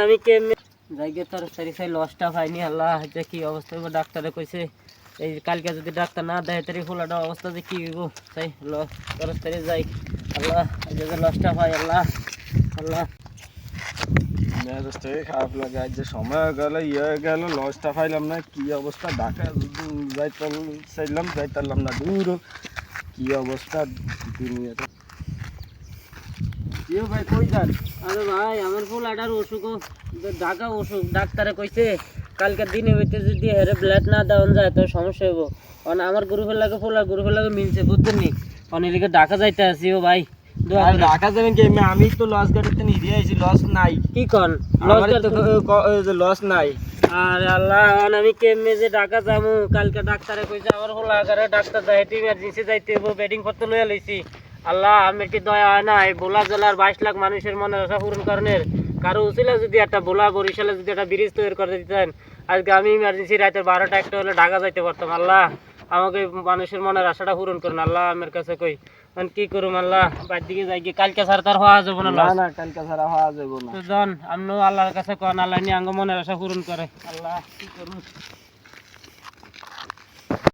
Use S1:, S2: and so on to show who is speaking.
S1: আমি কেমনে জায়গা তোর সারি লসটা পাইনি আল্লাহ, যে কি অবস্থা হইব ডাক্তারে কইছে এই কালকে যদি ডাক্তার না দেয় তারি ফোলাটা অবস্থা যে কি হইব, তাই তোর সারি যাই আল্লাহ, এই যে লসটা পাই আল্লাহ আল্লাহ।
S2: মেজাজটাকে খারাপ লাগে, আজ যে সময় হয়ে গেল হয়ে গেল লসটা পাইলাম না, কি অবস্থা ঢাকা চাইলাম যাইতারলাম না, দূর কি অবস্থা দুনিয়াটা।
S1: জিও ভাই কই যান? আরে ভাই আমার ফোলাটার অসুখ, ঢাকা অসুখ, ডাক্তারে কইছে কালকে দিনে হইতে যদি হেরে ব্লাড না দেওয়া যায় তো সমস্যা হইব। কারণ আমার গ্রুপের লাগে গ্রুপের লাগে মিলছে বুঝছেন নি, অনেকে ঢাকা যাইতে আসি ও ভাই।
S2: ঢাকা যাবেন কি? আমি তো লস গাড়িতে নিয়ে আইছি, লস নাই।
S1: কি কন
S2: লস নাই?
S1: আরে আল্লাহ, আমি কেমনে যে ঢাকা যাবো? কালকে ডাক্তারে কইছে আমার হলো আগারে ডাক্তার যাইতে ইমার্জেন্সি যাইতে হইব, বেডিং করতে লইয়া লইছি। আল্লাহ আমার কি দয়া হয় না? এই বোলা জেলার 22 লাখ মানুষের মনের আশা পূরণ করার কারো উচিলা যদি একটা বোলা বরিশালে যদি একটা ব্রিজ তৈরি করে দিতেন, আজকে আমি ইমার্জেন্সি রাতে 12টা 1টা হলে ঢাকা যাইতে পারতাম। আল্লাহ আমাকে মানুষের মনের আশাটা পূরণ করুন আল্লাহ, আমার কাছে কই কি করুম আল্লাহ, বাইর দিকে যাই গিয়ে কালকে ছাড়া তার হওয়া যাবো না।
S2: না কালকে ছাড়া হওয়া যাবো না।
S1: জন আমনো আল্লাহর কাছে কন, আল্লাহ নিয়ে আঙ্গ মনের আশা পূরণ করে। আল্লাহ কি করুন।